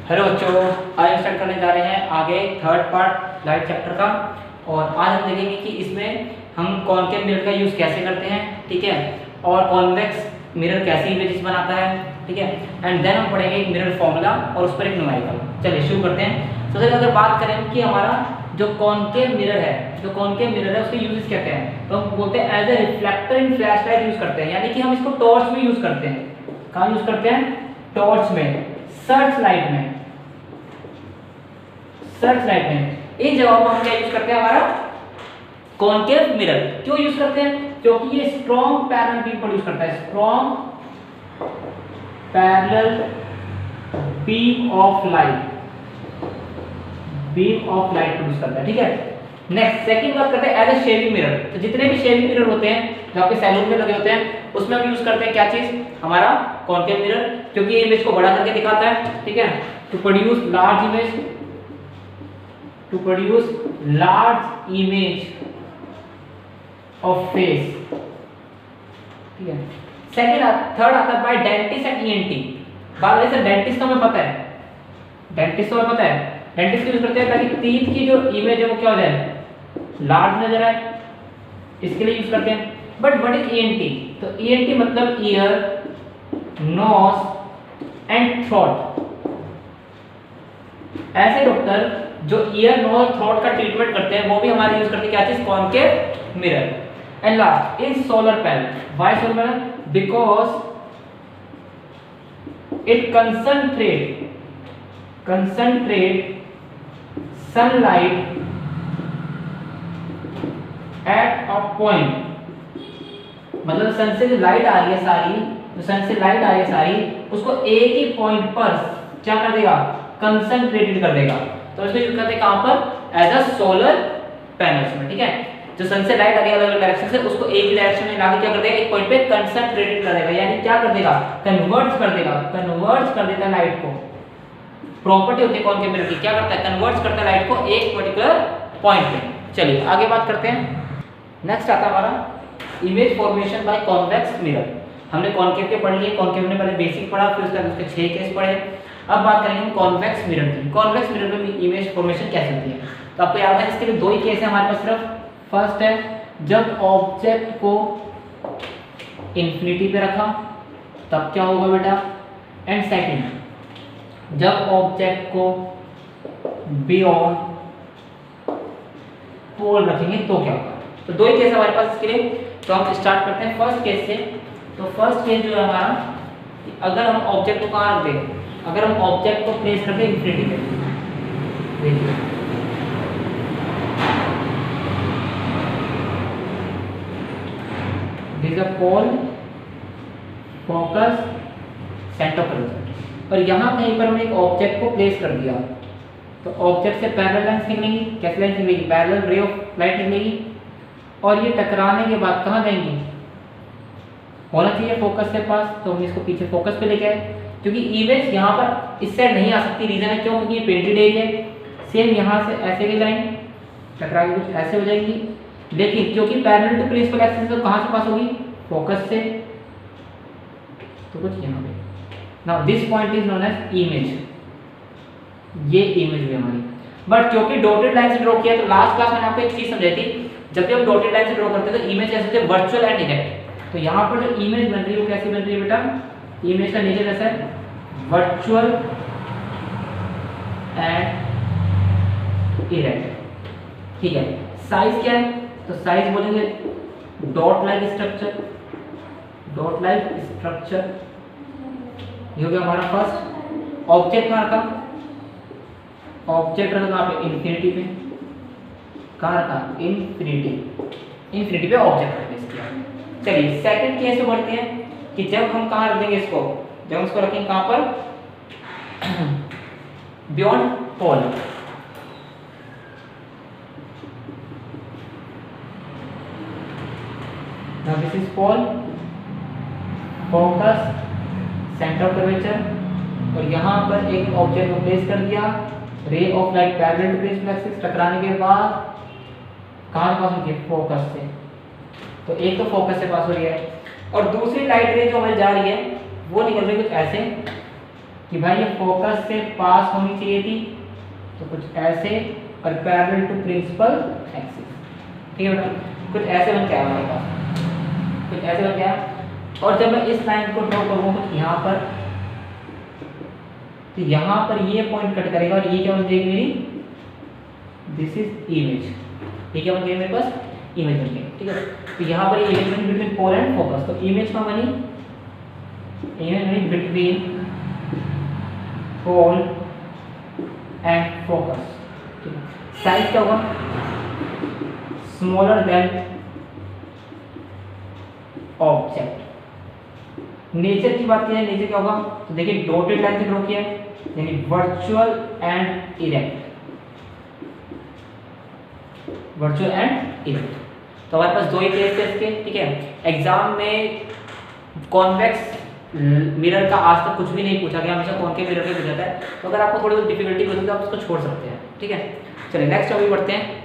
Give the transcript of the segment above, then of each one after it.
Hello बच्चों, आज हम स्टार्ट करने जा रहे हैं आगे थर्ड पार्ट लाइट चैप्टर का। और आज हम देखेंगे कि इसमें हम कॉनकेव मिरर का यूज़ कैसे करते हैं, ठीक है, और कॉन्वेक्स मिरर कैसे इमेजेस बनाता है, ठीक है। एंड देन हम पढ़ेंगे एक मिरर फॉर्मूला और उस पर एक न्यूमेरिकल। चलिए शुरू करते हैं। सबसे अगर बात करें कि हमारा जो कॉनकेव मिरर है उसके यूजेस क्या क्या हैं, तो हम बोलते हैं as a reflector in flash light use करते हैं, यानी कि हम इसको टॉर्च में यूज़ करते हैं। कहाँ यूज़ करते हैं? टॉर्च में, सर्च लाइट में। इन जगहों पर हम क्या यूज करते हैं? हमारा कॉनकेव मिरर। क्यों यूज करते हैं? क्योंकि ये स्ट्रॉन्ग पैरेलल बीम प्रोड्यूस करता है, strong parallel beam of light produce करता है, ठीक है। नेक्स्ट सेकंड बात करते हैं एज ए शेविंग मिरर। तो जितने भी शेविंग मिरर होते हैं जो आपके सैलून में लगे होते हैं, उसमें हम यूज करते हैं क्या चीज? हमारा कॉनकेव मिरर, क्योंकि ये इमेज को बड़ा करके दिखाता है, ठीक है, to produce large image of face, ठीक है। थर्ड आता है बाय डेंटिस्ट एंड ईएनटी। बात वैसे डेंटिस्ट तो हमें पता है, डेंटिस्ट यूज करते हैं ताकि टीथ की जो इमेज है वो क्या हो जाए? लार्ज नजर आए, इसके लिए यूज करते हैं। But what is ENT? तो ईएनटी मतलब ईयर, नोज एंड थ्रोट। ऐसे डॉक्टर जो ईयर, नोज, थ्रोट का ट्रीटमेंट करते हैं वो भी हमारे यूज करते हैं क्या चीज? Concave mirror. And last is solar panel. Why solar panel? Because it concentrate sunlight at a point। मतलब सन से जो लाइट आ रही है सारी, उसको एक ही पॉइंट पर क्या कर देगा? कंसंट्रेटेड कर देगा। तो इसको यूज करते हैं कहां पर? एज अ सोलर पैनल्स में, ठीक है। जो सन से लाइट आ रही है अलग अलग डायरेक्शन से, उसको एक ही डायरेक्शन में लाके क्या कर देगा? एक पॉइंट पे कंसंट्रेटेड कर देगा, यानी क्या कर देगा? कन्वर्ट्स कर देता है लाइट को। प्रॉपर्टी होती है कॉनकेव मिरर की, क्या करता है? कन्वर्ट्स करता है लाइट को एक पर्टिकुलर पॉइंट पे। चलिए आगे बात करते हैं। नेक्स्ट आता है हमारा image formation by convex mirror. हमने कॉनकेव के पढ़ लिए, कॉनकेव ने पहले बेसिक पढ़ा, फिर उसके बाद उसके 6 केस पढ़े। अब बात करेंगे हम कॉन्वेक्स मिरर की। कॉन्वेक्स मिरर में इमेज फॉर्मेशन कैसे होती है? तो आपको याद है इसके लिए दो ही केस है हमारे पास सिर्फ। फर्स्ट है जब ऑब्जेक्ट को इंफिनिटी पे रखा तब क्या होगा बेटा, एंड सेकंड जब ऑब्जेक्ट को बियॉन्ड पोल रखेंगे तो क्या होगा। तो दो ही केस हमारे पास इसके लिए। तो हम स्टार्ट करते हैं फर्स्ट केस से। तो फर्स्ट केस जो है हमारा, अगर हम ऑब्जेक्ट को कहाँ रख दें? अगर हम ऑब्जेक्ट को प्लेस कर दें इंफिनिटी पे, देखिए this is a pole, focus, centre of curvature. और यहाँ कहीं पर हमने एक ऑब्जेक्ट को प्लेस कर दिया, तो ऑब्जेक्ट से पैरेलल लाइंस निकलेंगी। कैसी लाइंस निकलेगी? पैरेलल रे ऑफ लाइट निकलेगी। और ये टकराने के बाद कहाँ जाएंगी? होना चाहिए फोकस के पास, तो हम इसको पीछे फोकस पे लेके आए, क्योंकि इमेज यहाँ पर इस साइड नहीं आ सकती। रीजन है क्यों? क्योंकि ये पेंटेड एरिया है। सेम यहाँ से ऐसे भी लाइन टकरा के कुछ ऐसे हो जाएंगी, लेकिन क्योंकि पैरेलल टू प्रिंसिपल एक्सिस, तो कहाँ से पास होगी? फोकस से, तो कुछ यहाँ पे। Now this point is known as image. ये इमेज भी हमारी, बट क्योंकि डॉटेड लाइन से ड्रॉ किया, तो लास्ट क्लास में आपको एक चीज समझाई थी, जब भी हम डॉटेड लाइन से ड्रॉ करते हैं तो इमेज कैसे होती है? Virtual and direct. तो यहाँ पर जो इमेज बन रही है वो कैसी बन रही है बेटा? इमेज का नेचर कैसा है? वर्चुअल एंड डायरेक्ट, ठीक है। साइज क्या है? तो साइज बोलेंगे डॉट लाइक स्ट्रक्चर। ये हो गया हमारा फर्स्ट। ऑब्जेक्ट कहाँ रखा? ऑब्जेक्ट रखा कहाँ पे? इन्फिनिटी पे। कहाँ रखा? इन्फिनिटी पे ऑब्जेक्ट प्लेस किया। चलिए सेकंड केस में बढ़ते हैं कि जब हम कहाँ रख देंगे इसको? जब इसको रखेंगे कहाँ पर? Beyond pole. Now this is pole, focus, centre of curvature. और यहाँ पर एक ऑब्जेक्ट को प्लेस कर दिया, ray of light parallel to principal axis, टकराने के बाद कहाँ से पास होती है? फोकस से। तो एक तो फोकस से पास हो रही है, और दूसरी लाइट रे जो हमारी जा रही है वो निकल रही है कुछ ऐसे, कि भाई ये फोकस से पास होनी चाहिए थी, तो कुछ ऐसे, और पैरेलल टू प्रिंसिपल एक्सिस। ठीक है बेटा, कुछ ऐसे बन के आया हमारे पास, कुछ ऐसे बन के आया। और जब मैं इस लाइन को ड्रॉ करूँगा कुछ यहाँ पर, तो यहाँ पर ये पॉइंट कट करेगा और ये क्या बन जाएगी मेरी, दिस इज इमेज। ये क्या बन गया मेरे पास, इमेज बन गई। ठीक है, तो यहाँ पर ये इमेज बनी बिटवीन पोल एंड फोकस। तो इमेज का बनी, इमेज बनी between pole and focus. Size क्या होगा, स्मॉलर देन ऑब्जेक्ट। नेचर की बात की जाए, नेचर क्या होगा, तो देखिए डॉटेड लाइन से ड्रॉ किया है, यानी virtual and erect, virtual and erect. तो हमारे पास दो ही केस थे इसके। ठीक है, एग्जाम में कॉन्वेक्स मिरर का आज तक कुछ भी नहीं पूछा गया, हमेशा कॉनकेव मिरर का पूछा जाता है। तो अगर आपको थोड़ी डिफिकल्टी होती है तो आप उसको छोड़ सकते हैं। ठीक है, चलिए नेक्स्ट टॉपिक बढ़ते हैं।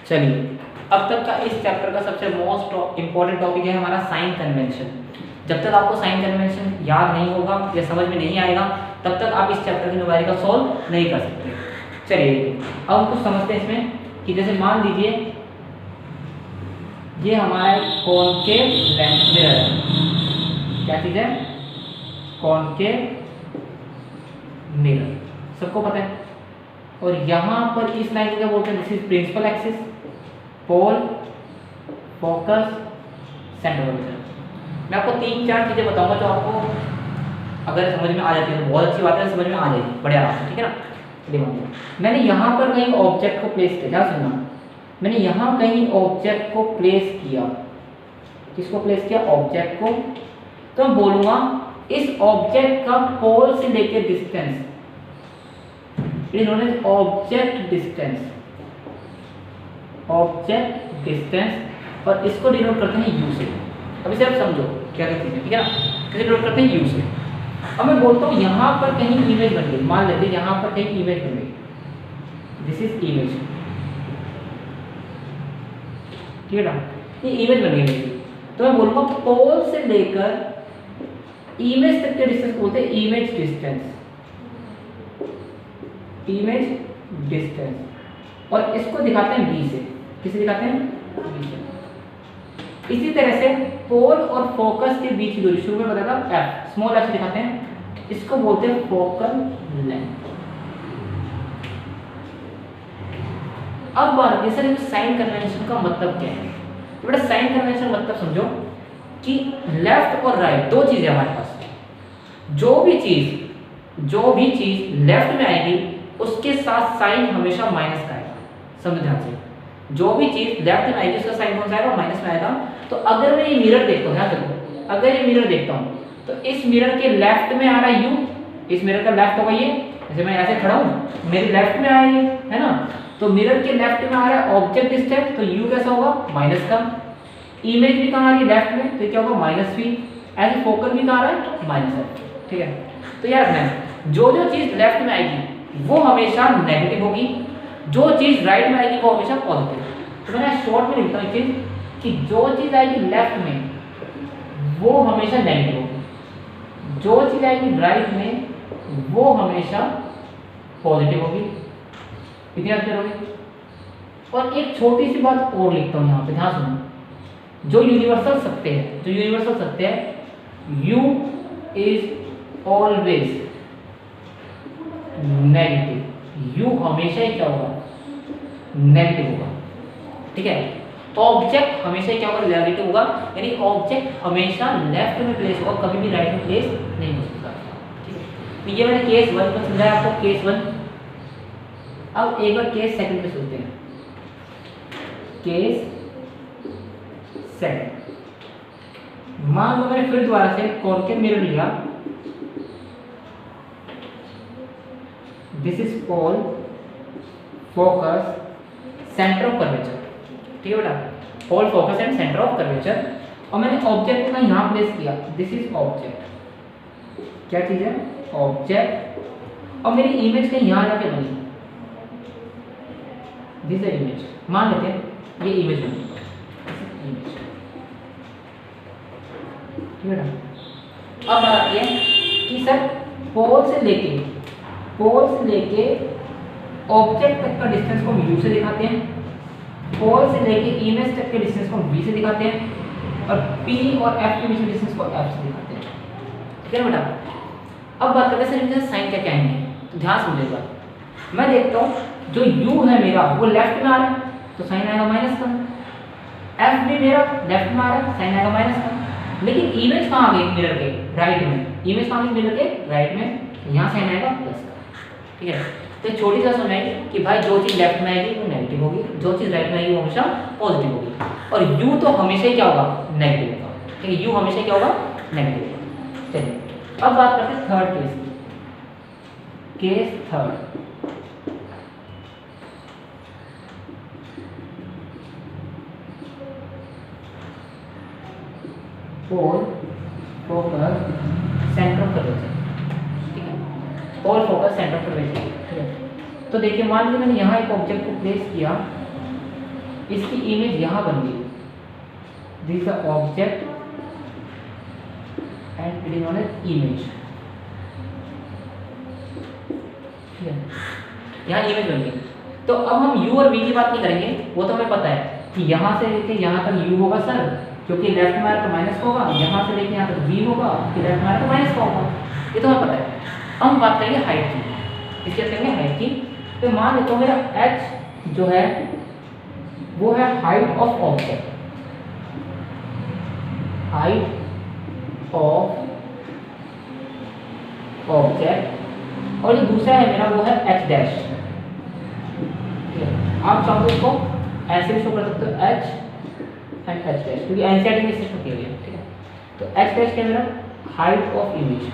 चलिए, अब तक का इस चैप्टर का सबसे मोस्ट इंपॉर्टेंट टॉपिक है हमारा साइन कन्वेंशन। जब तक आपको साइन कन्वेंशन याद नहीं होगा या समझ में नहीं आएगा, तब तक आप इस चैप्टर की न्यूमेरिकल सॉल्व नहीं कर सकते। चलिए अब हम कुछ समझते हैं इसमें, कि जैसे मान लीजिए ये हमारा कॉनकेव मिरर है। क्या चीज़ है, कॉनकेव मिरर, सबको पता है। और यहाँ पर इस लाइन को क्या बोलते हैं, this is principal axis, pole, focus, centre of mirror. मैं आपको 3-4 चीज़ें बताऊंगा जो आपको अगर समझ में आ जाती है तो बहुत अच्छी बात है, समझ में आ जाएगी बड़े आराम से। ठीक है ना, चलिए मैंने यहाँ पर कहीं ऑब्जेक्ट को प्लेस किया, क्या सुनना, मैंने यहाँ कहीं ऑब्जेक्ट को प्लेस किया। किसको प्लेस किया, ऑब्जेक्ट को। तो मैं बोलूँगा इस ऑब्जेक्ट का पोल से लेकर distance, it is known as object distance, object distance, और इसको डिनोट करते हैं यू से। अब इसे आप समझो क्या कहते हैं। ठीक है ना, कैसे डिनोट करते हैं, यू से। अब मैं बोलता हूँ यहाँ पर कहीं इमेज बन गई, मान लेते हैं यहाँ पर कहीं इमेज बन गई, दिस इज इमेज। ठीक है ना, ये इमेज बन गई। तो मैं बोलूँगा पोल से लेकर इमेज तक के डिस्टेंस को बोलते हैं इमेज डिस्टेंस, इमेज डिस्टेंस। और इसको दिखाते हैं बी से। किसे दिखाते हैं, बी से। इसी तरह से पोल और फोकस के बीच की दूरी, शुरू में बताया था एफ, स्मॉल एफ से दिखाते हैं, इसको बोलते हैं फोकल लेंथ। अब बात ये सर साइन कन्वेंशन का मतलब क्या है। तो बेटा साइन कन्वेंशन मतलब समझो कि लेफ्ट और राइट दो चीजें हमारे पास, जो भी चीज लेफ्ट में आएगी उसके साथ साइन हमेशा माइनस का आएगा। समझ ध्यान से, जो भी चीज लेफ्ट में आएगी उसका साइन कौन सा आएगा, माइनस में आएगा। तो अगर मैं ये मिरर देखता हूँ, ध्यान रखो, अगर ये मिरर देखता हूँ तो इस मिरर के लेफ्ट में आ रहा है यू, इस मिरर का लेफ्ट होगा ये, जैसे मैं ऐसे खड़ा हूँ मेरे लेफ्ट में आया ये, है ना। तो मिरर के लेफ्ट में आ रहा है ऑब्जेक्ट डिस्टेंस, तो यू कैसा होगा, माइनस का। इमेज भी कहाँ आ रही है, लेफ्ट में, तो क्या होगा, माइनस वी। ऐसे फोकस भी कहाँ आ रहा है, माइनस है। ठीक है, तो यार रखना जो चीज लेफ्ट में आएगी वो हमेशा नेगेटिव होगी, जो चीज राइट में आएगी वो हमेशा पॉजिटिव। तो मैंने शॉर्ट में लिखता हूँ चीज कि जो चीज आएगी लेफ्ट में वो हमेशा नेगेटिव होगी, जो चीज आएगी राइट में वो हमेशा पॉजिटिव होगी। कितनी याद करोगे। और एक छोटी सी बात और लिखता हूँ यहाँ पे, ध्यान सुनो, जो यूनिवर्सल सत्य है, जो यूनिवर्सल सत्य है, you is always negative, you हमेशा ही क्या होगा, नेगेटिव होगा। ठीक है, ऑब्जेक्ट हमेशा क्या होगा, नेगेटिव होगा, यानी ऑब्जेक्ट हमेशा लेफ्ट में प्लेस होगा, कभी भी राइट में प्लेस नहीं हो सकता। ठीक है, तो ये मैंने केस 1 में समझाया आपको, केस 1। अब एक बार केस सेकंड में सोचते हैं, केस सेकंड। मान लो मैंने फिर दोबारा से कॉनकेव मिरर लिया, this is pole, focus, centre of curvature. ठीक है बेटा, pole, focus and centre of curvature. और मैंने ऑब्जेक्ट को यहाँ प्लेस किया, दिस इज ऑब्जेक्ट। क्या चीज है, ऑब्जेक्ट। और मेरी इमेज कहीं यहाँ जाके बनी, दिस इज इमेज। मान लेते हैं ये इमेज बनी, इमेज। ठीक है ना। अब बात आती है कि सर पोल से लेके ऑब्जेक्ट तक का डिस्टेंस को हम u से दिखाते हैं, पोल से लेके इमेज तक के डिस्टेंस को हम v से दिखाते हैं, और p और f के बीच में डिस्टेंस को f से दिखाते हैं। ठीक है बेटा, अब बात करते हैं सर इनके साइन क्या क्या आएंगे, तो ध्यान समझिएगा। मैं देखता हूँ जो u है मेरा वो लेफ्ट में आ रहा है तो साइन आएगा माइनस का, f भी मेरा लेफ्ट में आ रहा है साइन आएगा माइनस का, लेकिन इमेज कहाँ आ गई मिरर के राइट में, इमेज कहाँ गई मिरर के राइट में, यहाँ साइन आएगा प्लस का। ठीक है, तो छोटी सा समझाएंगे कि भाई जो चीज़ लेफ्ट में आएगी वो नेगेटिव होगी, जो चीज़ राइट में आएगी वो हमेशा पॉजिटिव होगी, और u तो हमेशा ही क्या होगा नेगेटिव होगा। ठीक है, u हमेशा क्या होगा नेगेटिव होगा। चलिए अब बात करते हैं थर्ड केस की, case third. Pole focus centre of curvature. ठीक है, pole focus centre of curvature. ठीक है, तो देखिए मान लीजिए मैंने यहाँ एक ऑब्जेक्ट को प्लेस किया, इसकी इमेज यहाँ बन गई, this the object and it is known as image. ठीक है, यहाँ इमेज बन गई। तो अब हम u और v की बात नहीं करेंगे, वो तो हमें पता है कि यहाँ से लेके यहाँ तक u होगा सर, क्योंकि लेफ्ट में आया तो माइनस का होगा, यहाँ से लेके यहाँ तक v होगा कि लेफ्ट में आया तो माइनस का होगा, ये तो हमें पता है। हम बात करेंगे हाइट की, इसके करेंगे हाइट की। तो मान लेता हूँ मेरा h जो है वो है height of object, height of object, और जो दूसरा है मेरा वो है h डैश। आप चाहो तो इसको ऐसे भी शो कर सकते हो h एंड h डैश, क्योंकि एनसीईआरटी में सिर्फ किया गया है। ठीक है, तो h डैश क्या मेरा हाइट ऑफ इमेज।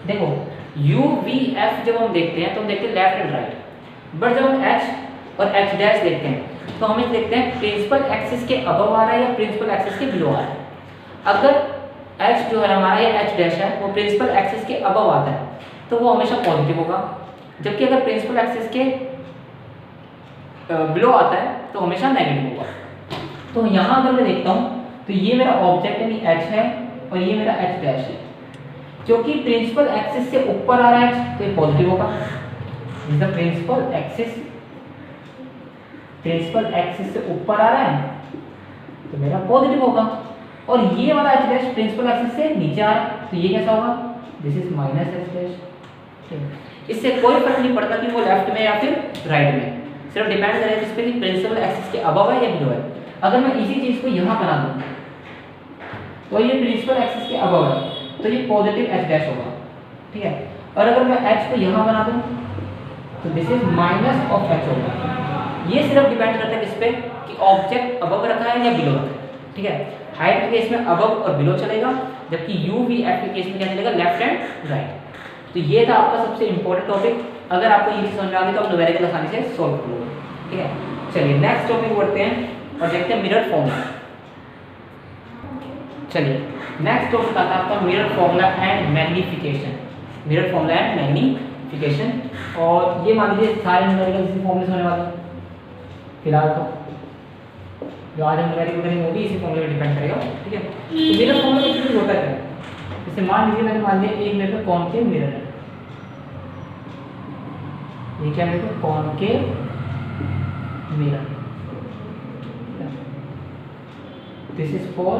देखो u v f जब हम देखते हैं तो हम देखते हैं लेफ्ट एंड राइट, बट जब हम h और h डैश देखते हैं तो हम इसे देखते हैं प्रिंसिपल एक्सिस के अबव आ रहा है या प्रिंसिपल एक्सिस के बिलो आ रहा है। अगर h जो है हमारा या h डैश है वो प्रिंसिपल एक्सिस के अबव आता है तो वो हमेशा पॉजिटिव होगा, जबकि अगर प्रिंसिपल एक्सिस के बिलो आता है तो हमेशा नेगेटिव होगा। तो यहाँ अगर मैं देखता हूँ तो ये मेरा ऑब्जेक्ट यानी h है और ये मेरा h डैश है, क्योंकि प्रिंसिपल एक्सिस से ऊपर आ रहा है तो ये पॉजिटिव होगा। प्रिंसिपल एक्सिस से ऊपर आ रहा है तो मेरा पॉजिटिव होगा, और ये वाला h डैश प्रिंसिपल एक्सिस से नीचे आ रहा है तो ये कैसा होगा, this is minus h dash. इससे कोई फर्क नहीं पड़ता कि वो लेफ्ट में या फिर राइट में, सिर्फ डिपेंड करेगा इस पे कि प्रिंसिपल एक्सिस के अबव है या बिलो है। अगर मैं इसी चीज को यहाँ बना दूँ तो ये प्रिंसिपल एक्सिस के अबव है तो ये पॉजिटिव h डैश होगा। ठीक है, और अगर मैं h को यहाँ बना दूँ तो this is minus of h होगा। ये सिर्फ डिपेंड करता है किस पे कि ऑब्जेक्ट अबव रखा है या बिलो रखा है। ठीक है, हाइट के केस में अबव और बिलो चलेगा, जबकि u v f के केस में क्या चलेगा लेफ्ट एंड राइट। तो ये था आपका सबसे इंपॉर्टेंट टॉपिक। अगर आपको ये समझ में आ गई तो आप न्यूमेरिकल आसानी से सॉल्व कर लोगे। ठीक है, चलिए नेक्स्ट टॉपिक बढ़ते हैं और देखते हैं मिरर फॉर्मूला। चलिए नेक्स्ट टॉपिक आता है आपका mirror formula and magnification. Mirror formula and magnification, और ये मान लीजिए सारे न्यूमेरिकल इसी फॉर्मूले से होने वाले हैं। फिलहाल तो जो आज हम न्यूमेरिकल करेंगे वो भी इसी फॉर्मूले पे डिपेंड करेगा। ठीक है, तो मिरर फॉर्मूला एक्चुअली होता है, जैसे मान लीजिए मैंने मान लिया एक मेरे को कॉनकेव मिरर है, ये क्या मेरे को concave mirror, this is for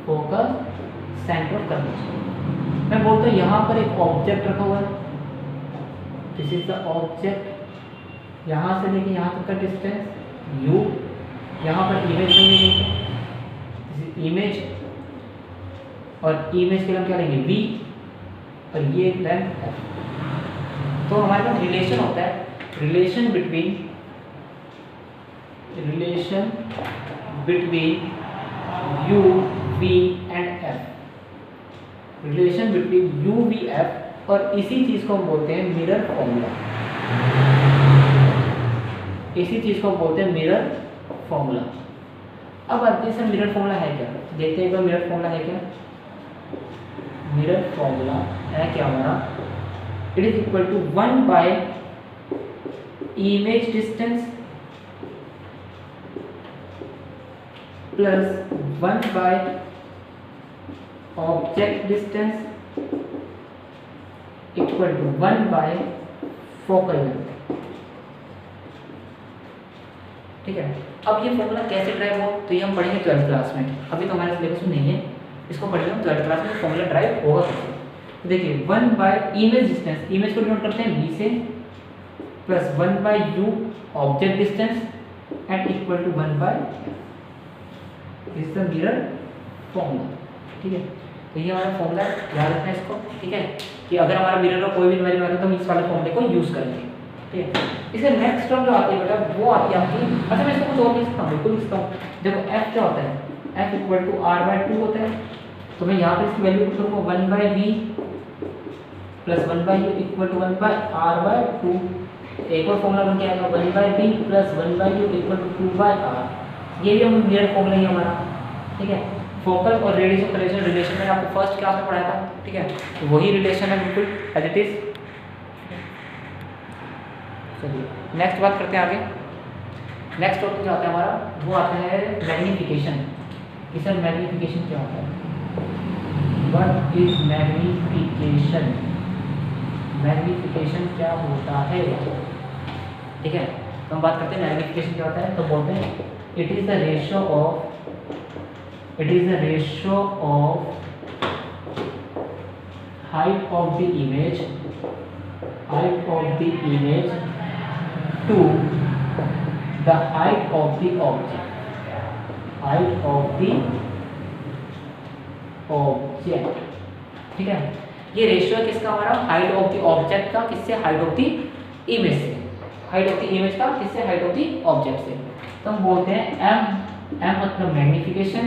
focus centre of curvature. मैं बोलता हूँ यहाँ पर एक ऑब्जेक्ट रखा हुआ है, दिस इज द ऑब्जेक्ट, यहाँ से लेके यहाँ तक का डिस्टेंस u, यहाँ पर इमेज बनेगी, दिस इज इमेज, और इमेज के लिए हम क्या लेंगे v, और ये लेंथ है। तो हमारे पास रिलेशन होता है, relation between u v and f, relation between u v f, और इसी चीज को हम बोलते हैं मिरर फॉर्मूला। इसी चीज को हम बोलते हैं मिरर फॉर्मूला। अब आते हैं सर मिरर फॉर्मूला है क्या, देखते हैं एक बार मिरर फॉर्मूला है क्या। मिरर फॉर्मूला है क्या हमारा, it is equal to 1 by image distance plus 1 by object distance equal to 1 by focal length. ठीक है, अब ये फॉर्मूला कैसे ड्राइव हो तो ये हम पढ़ेंगे 12th क्लास में, अभी तो हमारे सिलेबस में नहीं है, इसको पढ़ेंगे हम 12th क्लास में फॉर्मूला ड्राइव होगा कैसे। तो देखिए 1 बाय इमेज डिस्टेंस, इमेज को डिनोट करते हैं v से, plus 1 by u object distance and equal to 1 by this is the mirror formula. ठीक है, तो ये हमारा फॉर्मूला याद रखना है इसको। ठीक है, कि अगर हमारा मिरर का कोई भी वैल्यू आता है तो हम इस वाले फॉर्मूले को यूज करेंगे। ठीक है, इसे नेक्स्ट टर्म जो आती है बेटा वो आती है आपकी, अच्छा मैं इसको कुछ और लिख सकता हूँ, बिल्कुल लिख सकता हूँ। देखो f क्या होता है, f equal to r by 2 होता है, तो मैं यहाँ पे इसकी वैल्यू पुट करूँगा 1 by v plus 1 by u equal to 1 by r by 2। एक और फॉर्मूला बन के आएगा 1 by v plus 1 by u equal to 2 by r। ये भी हम मिरर फॉर्मूला ही हमारा। ठीक है, फोकल और रेडियस ऑफ कलेक्शन रिलेशन में आपको फर्स्ट क्लास में पढ़ाया था। ठीक है, तो वही रिलेशन है बिल्कुल एज इट इज। चलिए नेक्स्ट बात करते हैं आगे। नेक्स्ट टॉपिक जो आता है हमारा वो आता है मैग्नीफिकेशन। कि सर मैग्नीफिकेशन क्या होता है, व्हाट इज मैग्नीफिकेशन, मैग्नीफिकेशन क्या होता है। ठीक है, तो हम बात करते हैं मैग्नीफिकेशन क्या होता है, तो बोलते हैं it is the ratio of height of the image to the height of the object। ठीक है, ये रेशियो है किसका, हमारा हाइट ऑफ द ऑब्जेक्ट का किससे, हाइट ऑफ द इमेज से, हाइट ऑफ द इमेज का किससे, हाइट ऑफ द ऑब्जेक्ट से। तो हम बोलते हैं m मतलब magnification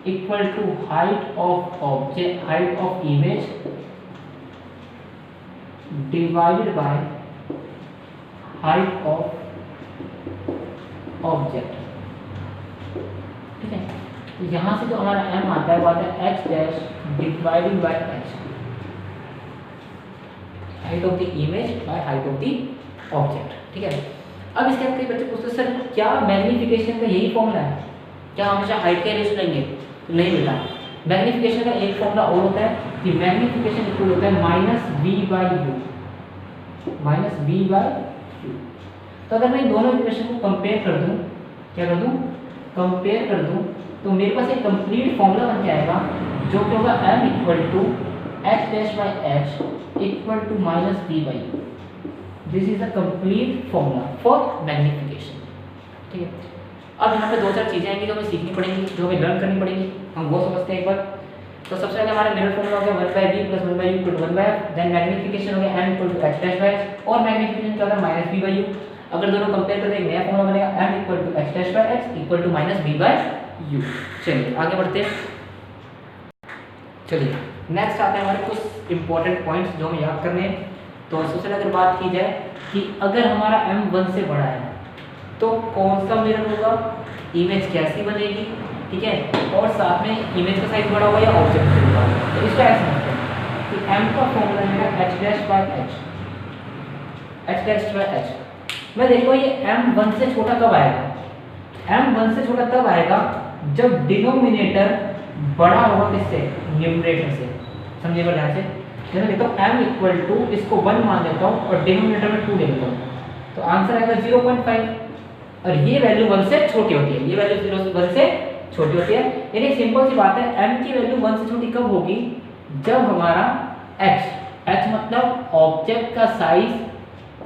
equal to height of object, height of image divided by height of object. ठीक है, तो यहाँ से जो हमारा m आता है वो आता है h dash divided by h, height of the image by height of the object. ठीक है, अब इसके बाद कई बच्चे पूछते हैं सर क्या मैग्नीफिकेशन का यही फॉर्मूला है, क्या हमेशा हाइट का रेशियो लेंगे, तो नहीं बेटा। मैग्नीफिकेशन का एक फॉर्मूला और होता है कि मैग्नीफिकेशन इक्वल होता है माइनस v बाय u। तो अगर मैं दोनों इक्वेशन को कंपेयर कर दूं, क्या कर दूं, कंपेयर कर दूं, तो मेरे पास एक कंप्लीट फॉर्मूला बन के आएगा जो कि होगा m equal to h dash by h equal to minus v by u। This is the complete formula for magnification. ठीक है, अब यहाँ पे दो चार चीज़ें आएंगी जो हमें सीखनी पड़ेंगी, जो हमें लर्न करनी पड़ेंगी, हम वो समझते हैं एक बार। तो सबसे पहले हमारा मिरर फॉर्मूला हो गया 1 by v plus 1 by u equal to 1 by f, then magnification हो गया m equal to h dash by h, और मैग्नीफिकेशन क्या होगा माइनस v बाय u। अगर दोनों कंपेयर करें एक नया फॉर्मूला बनेगा m equal to h dash by h equal to minus v by u। चलिए आगे बढ़ते हैं। चलिए नेक्स्ट आते हैं हमारे कुछ इंपॉर्टेंट पॉइंट्स जो हमें याद करने हैं। तो सबसे पहले अगर बात की जाए कि अगर हमारा m 1 से बड़ा है तो कौन सा मिरर होगा, इमेज कैसी बनेगी। ठीक है, और साथ में इमेज का साइज बड़ा होगा या ऑब्जेक्ट का बड़ा होगा। तो इसको ऐसे समझते हैं कि m का फॉर्मूला है h डैश बाय h। मैं देखो ये m 1 से छोटा कब आएगा, m 1 से छोटा तब आएगा जब डिनोमिनेटर बड़ा होगा किससे, न्यूमरेटर से। समझिएगा ध्यान से, जैसे देखो m इक्वल टू इसको 1 मान लेता हूँ और डिनोमिनेटर में 2 ले लेता हूँ, तो आंसर आएगा 0.5। और ये वैल्यू 1 से छोटी होती है, ये वैल्यू 1 से छोटी होती है। यानी सिंपल सी बात है, m की वैल्यू 1 से छोटी कब होगी, जब हमारा h मतलब ऑब्जेक्ट का साइज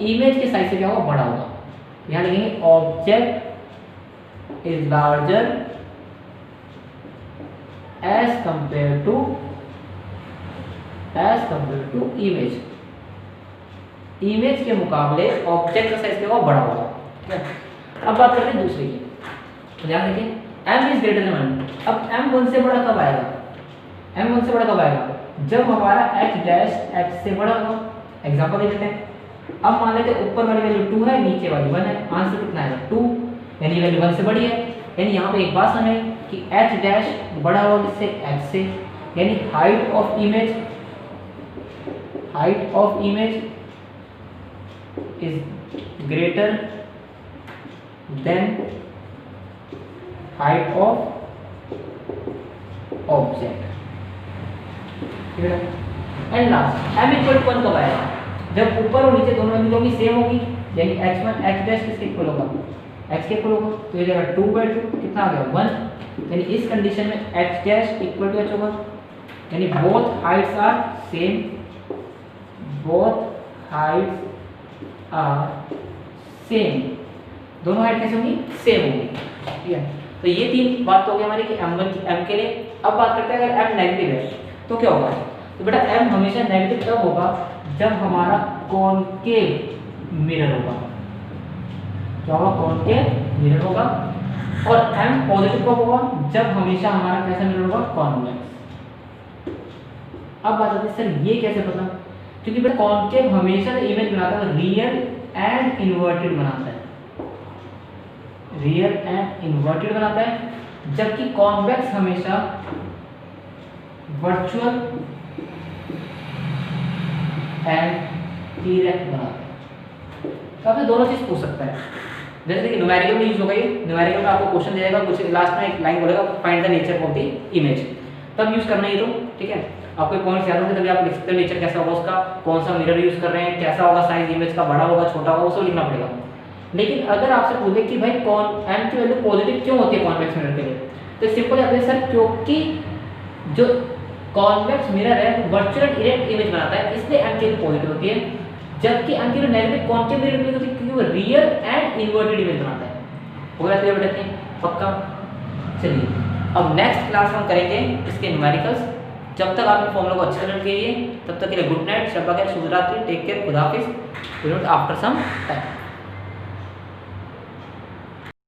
इमेज के साइज से क्या होगा, बड़ा होगा। यहाँ लिखेंगे object is larger as compare to image, image के मुकाबले ऑब्जेक्ट का साइज क्या होगा, बड़ा होगा। ठीक है, अब बात करते हैं दूसरी की, तो ध्यान देखिए m इज ग्रेटर देन 1। अब m 1 से बड़ा कब आएगा, m 1 से बड़ा कब आएगा, जब हमारा h डैश h से बड़ा होगा। एग्जांपल दे देते हैं, अब मान लेते हैं ऊपर वाली वैल्यू 2 है, नीचे वाली 1 है, आंसर कितना आएगा 2, यानी वैल्यू 1 से बड़ी है। यानी यहाँ पे एक बात समझ कि h डैश बड़ा होगा किससे, h से, यानी height of image is greater than height of object. And last m equal to 1 कब आएगा? जब ऊपर और नीचे दोनों वैल्यू होगी सेम होगी, यानी h1 h डैश किसके इक्वल होगा? h के इक्वल होगा, तो ये जाएगा 2/2 कितना आ गया 1। यानी इस कंडीशन में h dash equal to h होगा, यानी both heights are same, both heights are same, दोनों हाइट कैसे होंगी? सेम होंगी। ठीक है, तो ये तीन बात तो हो गई हमारी कि m1 की m के लिए। अब बात करते हैं अगर m नेगेटिव है तो क्या होगा? तो बेटा m हमेशा नेगेटिव तब होगा जब हमारा कॉनकेव मिरर होगा। क्या होगा? कॉनकेव मिरर होगा। और m पॉजिटिव कब होगा? जब हमेशा हमारा कैसा मिरर होगा? कॉन्वेक्स। अब बात आती है सर ये कैसे पता? क्योंकि बेटा कॉनकेव हमेशा इमेज बनाता है रियल एंड इन्वर्टेड बनाता है, रियल एंड इन्वर्टेड बनाता है, जबकि कॉन्वेक्स हमेशा वर्चुअल एंड इरेक्ट बनाता है। तो आपसे दोनों चीज पूछ सकता है, जैसे कि न्यूमेरिकल में यूज होगा। ये न्यूमेरिकल में आपको क्वेश्चन देगा, कुछ लास्ट में एक लाइन बोलेगा find the nature of the image, तब यूज करना ही। तो ठीक है, आपको पॉइंट्स याद होंगे तभी आप लिख सकते हो नेचर कैसा होगा उसका, कौन सा मिरर यूज कर रहे हैं, कैसा होगा साइज इमेज का, बड़ा होगा छोटा होगा, वो सब लिखना पड़ेगा। लेकिन अगर आपसे पूछे कि भाई कौन m की वैल्यू पॉजिटिव क्यों होती है कॉन्वेक्स मिरर के लिए, तो सिंपल है सर क्योंकि जो कॉन्वेक्स मिरर है वर्चुअल इरेक्ट इमेज बनाता है, इसलिए m की वैल्यू पॉजिटिव होती है, जबकि m की वैल्यू नेगेटिव कॉन्केव मिरर के लिए होती है क्योंकि वो रियल एंड इन्वर्टेड इमेज बनाता है। हो गया क्लियर बेटा? पक्का? चलिए अब नेक्स्ट क्लास हम करेंगे इसके न्यूमेरिकल्स। जब तक आप इन फॉर्मूला को अच्छे से लर्न कीजिए, तब तक के लिए गुड नाइट, शब्बा खैर, शुभ रात्रि, टेक केयर, खुदा हाफिज़, आफ्टर सम टाइम।